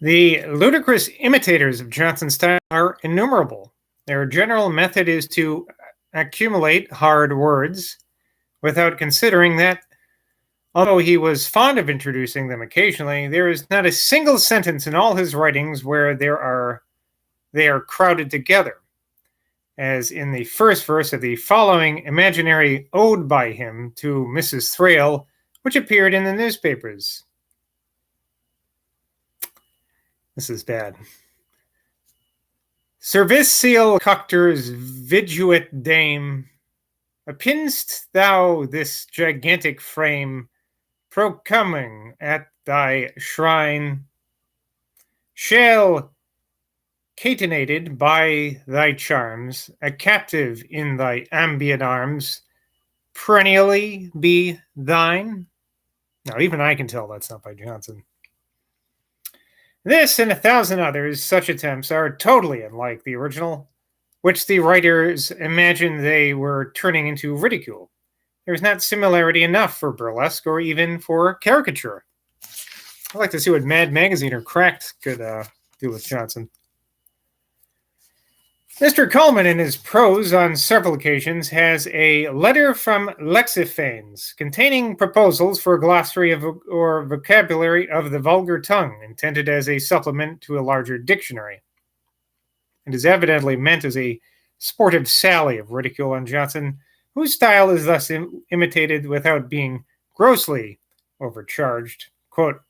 The ludicrous imitators of Johnson's style are innumerable. Their general method is to accumulate hard words without considering that, although he was fond of introducing them occasionally, there is not a single sentence in all his writings where they are crowded together, as in the first verse of the following imaginary ode by him to Mrs. Thrale, which appeared in the newspapers. This is bad. Servicial Coctors viduit dame, appinst thou this gigantic frame, procoming at thy shrine, shall, catenated by thy charms, a captive in thy ambient arms, perennially be thine? Now, even I can tell that's not by Johnson. This and 1,000 others, such attempts are totally unlike the original, which the writers imagined they were turning into ridicule. There's not similarity enough for burlesque or even for caricature. I'd like to see what Mad Magazine or Cracked could do with Johnson. Mr. Coleman, in his prose on several occasions, has a letter from Lexiphanes containing proposals for a glossary of or vocabulary of the vulgar tongue, intended as a supplement to a larger dictionary. It is evidently meant as a sportive sally of ridicule on Johnson, whose style is thus imitated without being grossly overcharged. Quote,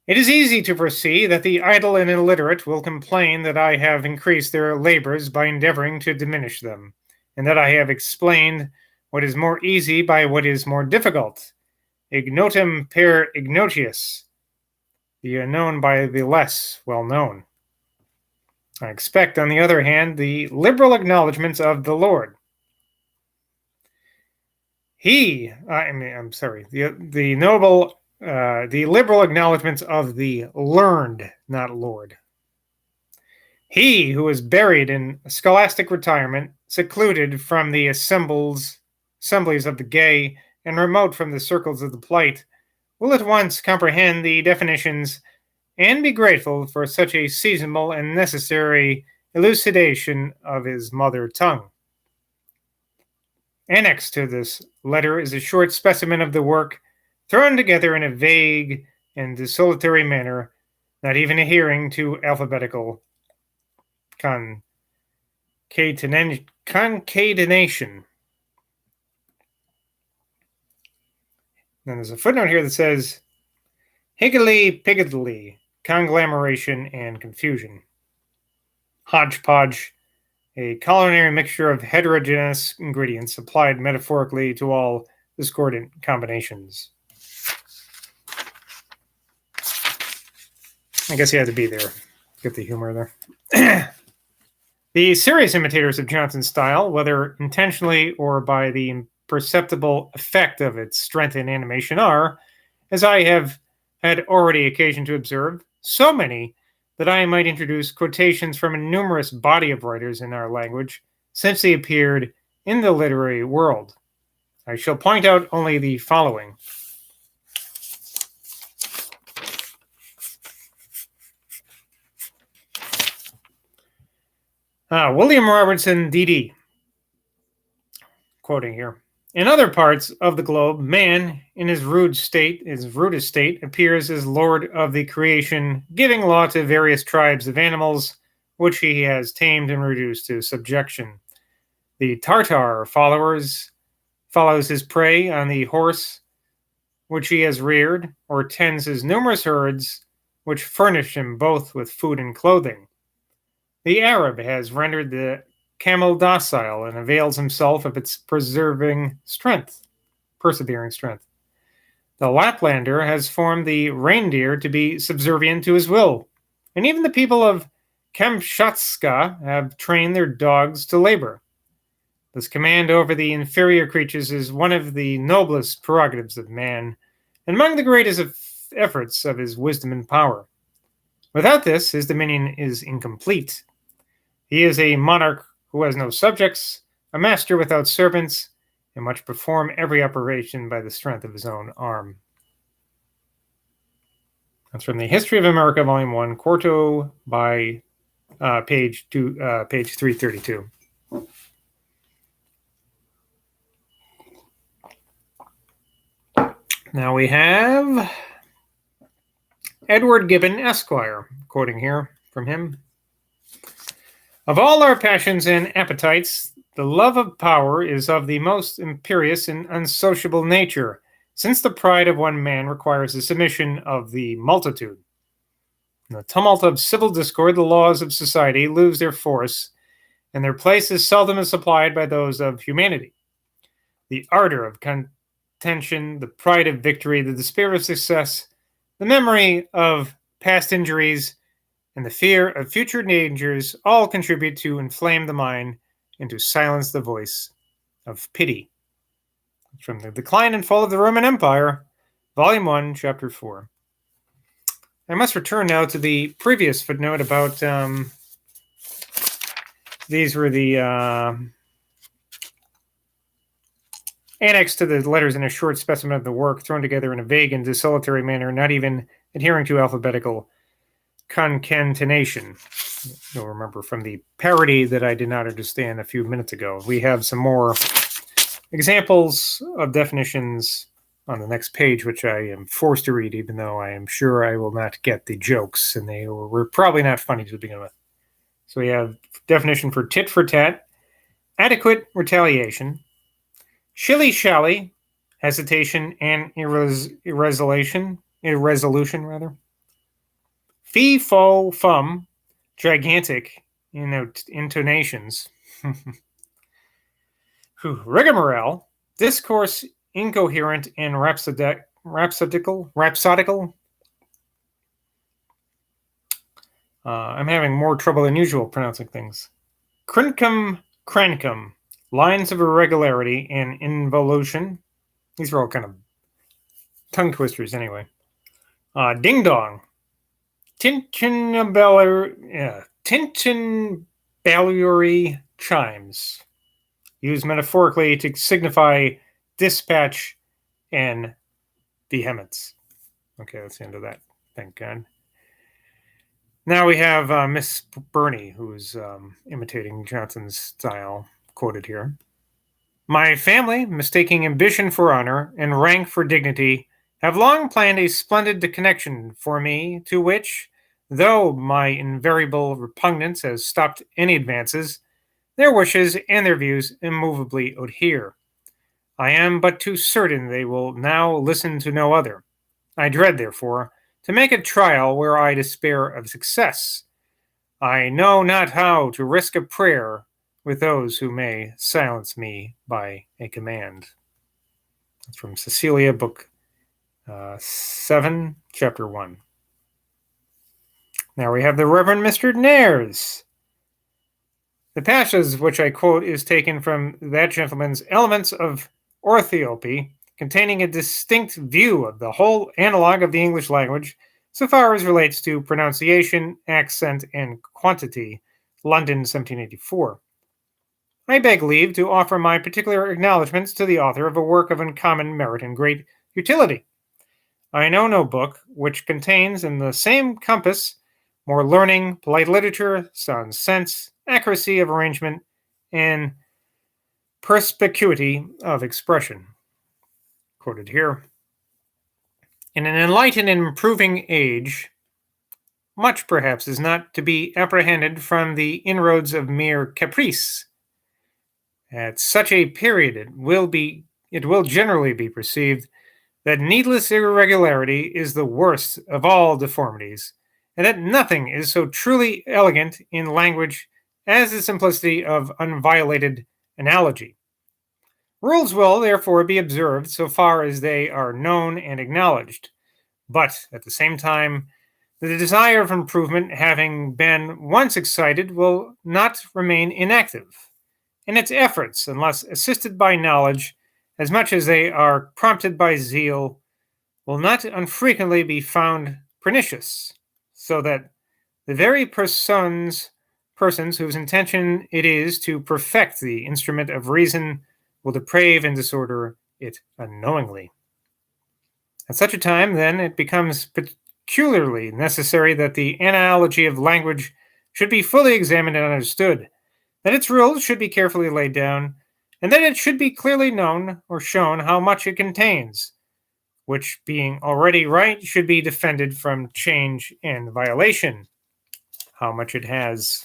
"It is easy to foresee that the idle and illiterate will complain that I have increased their labors by endeavoring to diminish them, and that I have explained what is more easy by what is more difficult. Ignotum per ignotius, the unknown by the less well known. I expect, on the other hand, the liberal acknowledgments of the Lord. The liberal acknowledgments of the learned, not Lord. He who is buried in scholastic retirement, secluded from the assemblies of the gay, and remote from the circles of the polite, will at once comprehend the definitions and be grateful for such a seasonable and necessary elucidation of his mother tongue." Annexed to this letter is a short specimen of the work, thrown together in a vague and desultory manner, not even adhering to alphabetical concatenation. Then there's a footnote here that says, higgledy-piggledy, conglomeration and confusion. Hodgepodge, a culinary mixture of heterogeneous ingredients applied metaphorically to all discordant combinations. I guess you had to be there. Get the humor there. The serious imitators of Johnson's style, whether intentionally or by the imperceptible effect of its strength and animation, are, as I have had already occasion to observe, so many that I might introduce quotations from a numerous body of writers in our language since they appeared in the literary world. I shall point out only the following. William Robertson, D.D., quoting here. "In other parts of the globe, man, in his rudest state, appears as lord of the creation, giving law to various tribes of animals, which he has tamed and reduced to subjection. The Tartar follows his prey on the horse, which he has reared, or tends his numerous herds, which furnish him both with food and clothing. The Arab has rendered the camel docile and avails himself of its persevering strength. The Laplander has formed the reindeer to be subservient to his will, and even the people of Kamchatka have trained their dogs to labor. This command over the inferior creatures is one of the noblest prerogatives of man, and among the greatest efforts of his wisdom and power. Without this, his dominion is incomplete. He is a monarch who has no subjects, a master without servants, and must perform every operation by the strength of his own arm." That's from the History of America, Volume 1, quarto by page 332. Now we have Edward Gibbon, Esquire, quoting here from him. Of all our passions and appetites, the love of power is of the most imperious and unsociable nature, since the pride of one man requires the submission of the multitude. In the tumult of civil discord, the laws of society lose their force, and their place is seldom supplied by those of humanity. The ardor of contention, the pride of victory, the despair of success, the memory of past injuries, and the fear of future dangers all contribute to inflame the mind and to silence the voice of pity. From the Decline and Fall of the Roman Empire, Volume 1, Chapter 4. I must return now to the previous footnote about these were the annex to the letters in a short specimen of the work, thrown together in a vague and desultory manner, not even adhering to alphabetical concatenation. You'll remember from the parody that I did not understand a few minutes ago. We have some more examples of definitions on the next page, which I am forced to read, even though I am sure I will not get the jokes, and they were probably not funny to begin with. So we have definition for tit for tat, adequate retaliation, shilly-shally, hesitation and irresolution, fee, fo, fum, gigantic intonations, rigmarole, discourse incoherent and rhapsodical. I'm having more trouble than usual pronouncing things. Crincum, crancum, lines of irregularity and involution. These are all kind of tongue twisters anyway. Ding dong. Tintinbelluary chimes, used metaphorically to signify dispatch and vehemence. Okay, that's the end of that. Thank God. Now we have Miss Burney, who's imitating Johnson's style, quoted here. My family, mistaking ambition for honor and rank for dignity, have long planned a splendid connection for me, to which, though my invariable repugnance has stopped any advances, their wishes and their views immovably adhere. I am but too certain they will now listen to no other. I dread, therefore, to make a trial where I despair of success. I know not how to risk a prayer with those who may silence me by a command. That's from Cecilia, Book 7, Chapter 1. Now we have the Reverend Mr. Nares. The passage which I quote is taken from that gentleman's Elements of Orthoepy, containing a distinct view of the whole analog of the English language, so far as relates to pronunciation, accent, and quantity, London, 1784. I beg leave to offer my particular acknowledgments to the author of a work of uncommon merit and great utility. I know no book which contains in the same compass more learning, polite literature, sound sense, accuracy of arrangement, and perspicuity of expression. Quoted here. In an enlightened and improving age, much perhaps is not to be apprehended from the inroads of mere caprice. At such a period it will generally be perceived that needless irregularity is the worst of all deformities, and that nothing is so truly elegant in language as the simplicity of unviolated analogy. Rules will, therefore, be observed so far as they are known and acknowledged, but at the same time, the desire of improvement having been once excited will not remain inactive, and its efforts, unless assisted by knowledge, as much as they are prompted by zeal, will not unfrequently be found pernicious, so that the very persons whose intention it is to perfect the instrument of reason will deprave and disorder it unknowingly. At such a time, then, it becomes peculiarly necessary that the analogy of language should be fully examined and understood, that its rules should be carefully laid down, and that it should be clearly known or shown how much it contains, which, being already right, should be defended from change and violation. How much it has.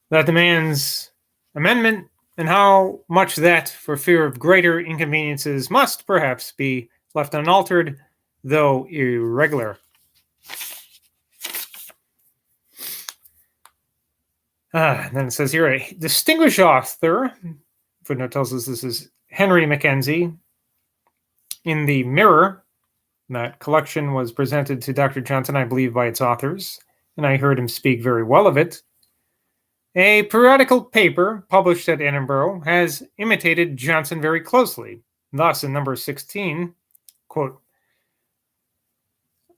That demands amendment, and how much that, for fear of greater inconveniences, must perhaps be left unaltered, though irregular. Then it says here, a distinguished author, footnote tells us this is Henry Mackenzie, in the Mirror. That collection was presented to Dr. Johnson, I believe, by its authors, and I heard him speak very well of it. A periodical paper published at Edinburgh has imitated Johnson very closely. Thus, in number 16, quote,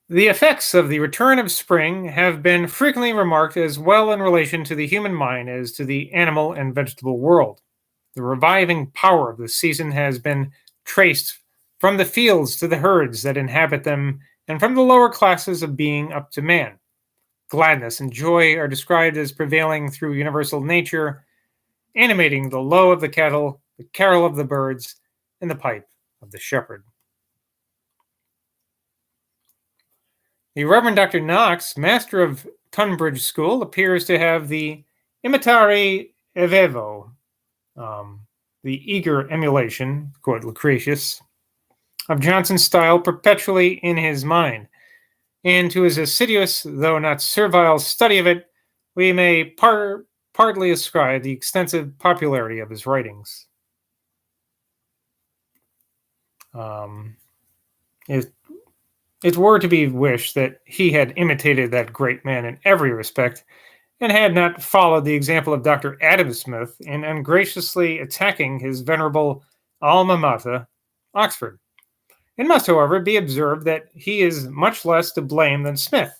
the effects of the return of spring have been frequently remarked as well in relation to the human mind as to the animal and vegetable world. The reviving power of the season has been traced from the fields to the herds that inhabit them, and from the lower classes of being up to man. Gladness and joy are described as prevailing through universal nature, animating the low of the cattle, the carol of the birds, and the pipe of the shepherd. The Reverend Dr. Knox, master of Tunbridge School, appears to have the imitare evevo, the eager emulation, quote Lucretius, of Johnson's style perpetually in his mind, and to his assiduous, though not servile, study of it, we may partly ascribe the extensive popularity of his writings. It were to be wished that he had imitated that great man in every respect, and had not followed the example of Dr. Adam Smith in ungraciously attacking his venerable alma mater, Oxford. It must, however, be observed that he is much less to blame than Smith.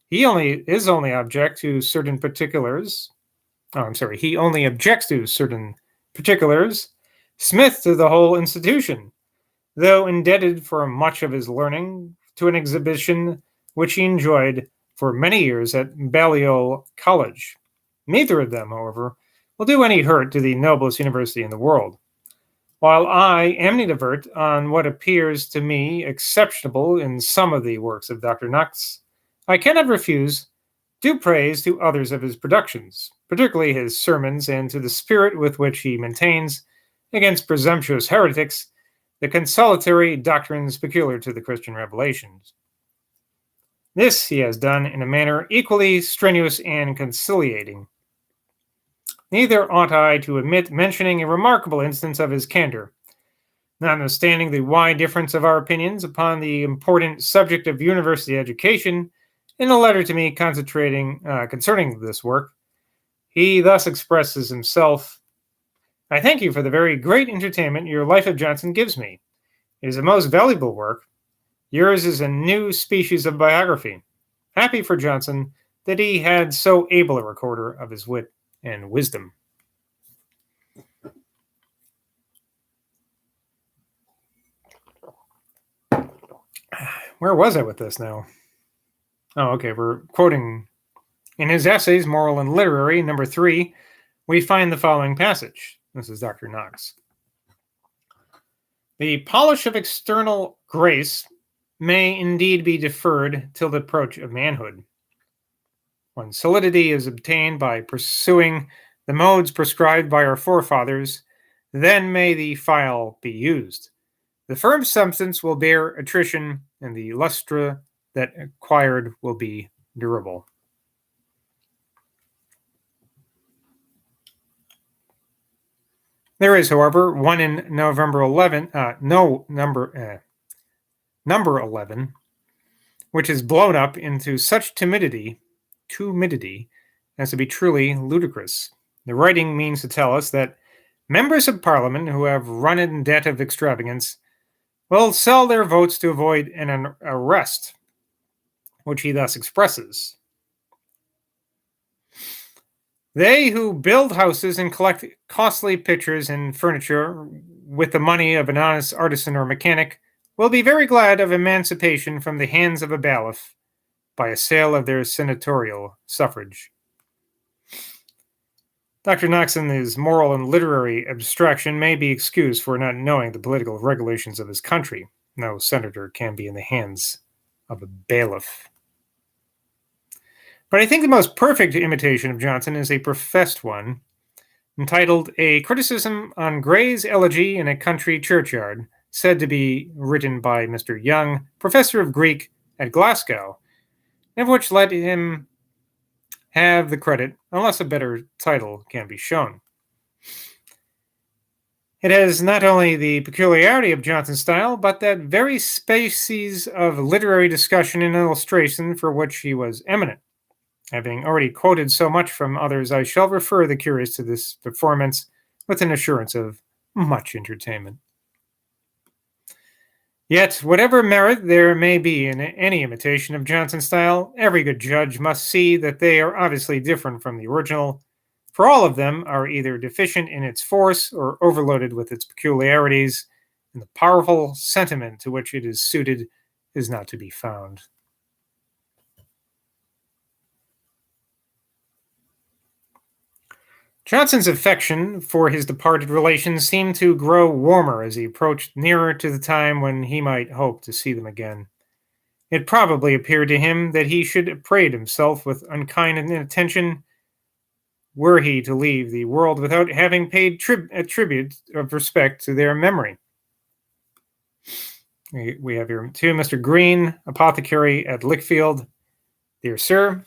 He only objects to certain particulars. He only objects to certain particulars. Smith to the whole institution, though indebted for much of his learning to an exhibition which he enjoyed for many years at Balliol College. Neither of them, however, will do any hurt to the noblest university in the world. While I am advert on what appears to me exceptionable in some of the works of Dr. Knox, I cannot refuse due praise to others of his productions, particularly his sermons, and to the spirit with which he maintains, against presumptuous heretics, the consolatory doctrines peculiar to the Christian revelations. This he has done in a manner equally strenuous and conciliating. Neither ought I to omit mentioning a remarkable instance of his candor. Notwithstanding the wide difference of our opinions upon the important subject of university education, in a letter to me concerning this work, he thus expresses himself: I thank you for the very great entertainment your Life of Johnson gives me. It is a most valuable work. Yours is a new species of biography. Happy for Johnson that he had so able a recorder of his wit and wisdom. Where was I with this now? Oh, okay, we're quoting in his essays, Moral and Literary, number 3, we find the following passage. This is Dr. Knox. The polish of external grace may indeed be deferred till the approach of manhood, when solidity is obtained by pursuing the modes prescribed by our forefathers. Then may the file be used. The firm substance will bear attrition, and the lustre that acquired will be durable. There is, however, one in number 11, which is blown up into such timidity, as to be truly ludicrous. The writing means to tell us that members of Parliament who have run in debt of extravagance will sell their votes to avoid an arrest, which he thus expresses. They who build houses and collect costly pictures and furniture with the money of an honest artisan or mechanic, will be very glad of emancipation from the hands of a bailiff by a sale of their senatorial suffrage. Dr. Knox, in his moral and literary abstraction, may be excused for not knowing the political regulations of his country. No senator can be in the hands of a bailiff. But I think the most perfect imitation of Johnson is a professed one, entitled A Criticism on Gray's Elegy in a Country Churchyard, said to be written by Mr. Young, professor of Greek at Glasgow, and of which let him have the credit, unless a better title can be shown. It has not only the peculiarity of Johnson's style, but that very species of literary discussion and illustration for which he was eminent. Having already quoted so much from others, I shall refer the curious to this performance with an assurance of much entertainment. Yet, whatever merit there may be in any imitation of Johnson's style, every good judge must see that they are obviously different from the original, for all of them are either deficient in its force or overloaded with its peculiarities, and the powerful sentiment to which it is suited is not to be found. Johnson's affection for his departed relations seemed to grow warmer as he approached nearer to the time when he might hope to see them again. It probably appeared to him that he should upbraid himself with unkind inattention were he to leave the world without having paid a tribute of respect to their memory. We have here to Mr. Green, apothecary at Lichfield. Dear Sir,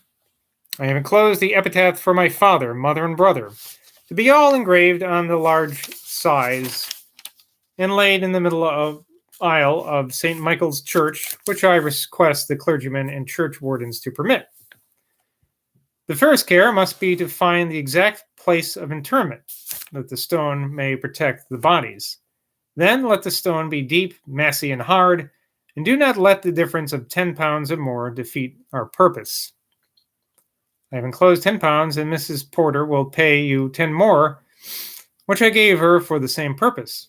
I have enclosed the epitaph for my father, mother, and brother, to be all engraved on the large size and laid in the middle of aisle of St. Michael's Church, which I request the clergymen and church wardens to permit. The first care must be to find the exact place of interment, that the stone may protect the bodies. Then let the stone be deep, massy, and hard, and do not let the difference of 10 pounds or more defeat our purpose. I have enclosed 10 pounds, and Mrs. Porter will pay you 10 more, which I gave her for the same purpose.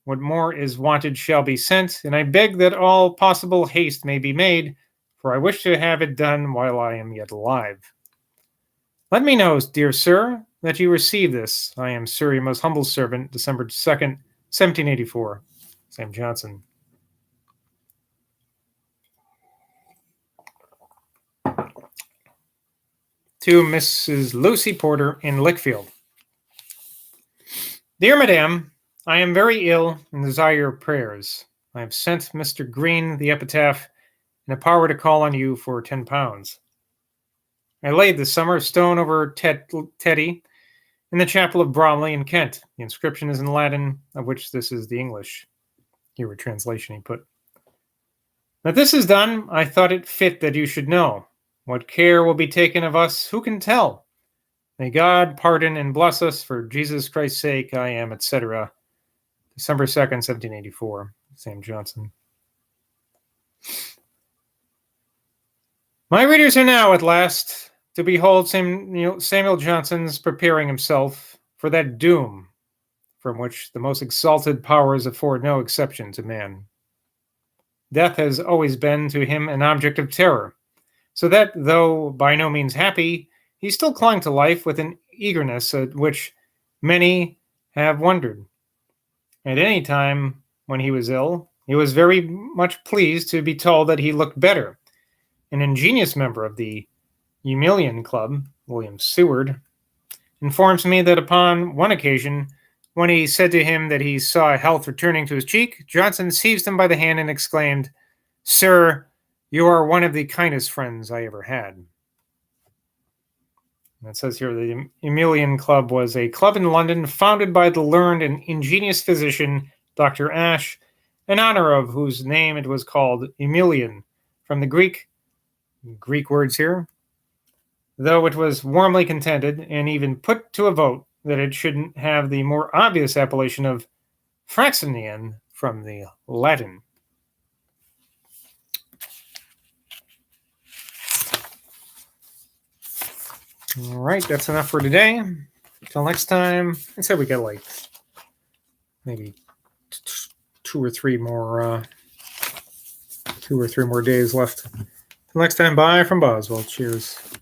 What more is wanted shall be sent, and I beg that all possible haste may be made, for I wish to have it done while I am yet alive. Let me know, dear sir, that you receive this. I am, sir, your most humble servant, December 2nd, 1784. Sam Johnson. To Mrs. Lucy Porter in Lichfield. Dear Madame, I am very ill and desire your prayers. I have sent Mr. Green the epitaph and a power to call on you for 10 pounds. I laid this summer a stone over Teddy in the chapel of Bromley in Kent. The inscription is in Latin, of which this is the English. Here a translation he put. That this is done, I thought it fit that you should know. What care will be taken of us, who can tell? May God pardon and bless us for Jesus Christ's sake, I am, etc. December 2nd, 1784. Sam Johnson. My readers are now, at last, to behold Samuel Johnson's preparing himself for that doom from which the most exalted powers afford no exception to man. Death has always been to him an object of terror, so that, though by no means happy, he still clung to life with an eagerness at which many have wondered. At any time when he was ill, he was very much pleased to be told that he looked better. An ingenious member of the Emilian Club, William Seward, informs me that upon one occasion, when he said to him that he saw health returning to his cheek, Johnson seized him by the hand and exclaimed, "Sir, you are one of the kindest friends I ever had." And it says here the Emilian Club was a club in London founded by the learned and ingenious physician Dr. Ashe, in honor of whose name it was called Emilian, from the Greek words here, though it was warmly contended and even put to a vote that it shouldn't have the more obvious appellation of Fraxinian from the Latin. All right, that's enough for today. Until next time, I said we got like maybe 2 or 3 more days left. Till next time, bye from Boswell. Cheers.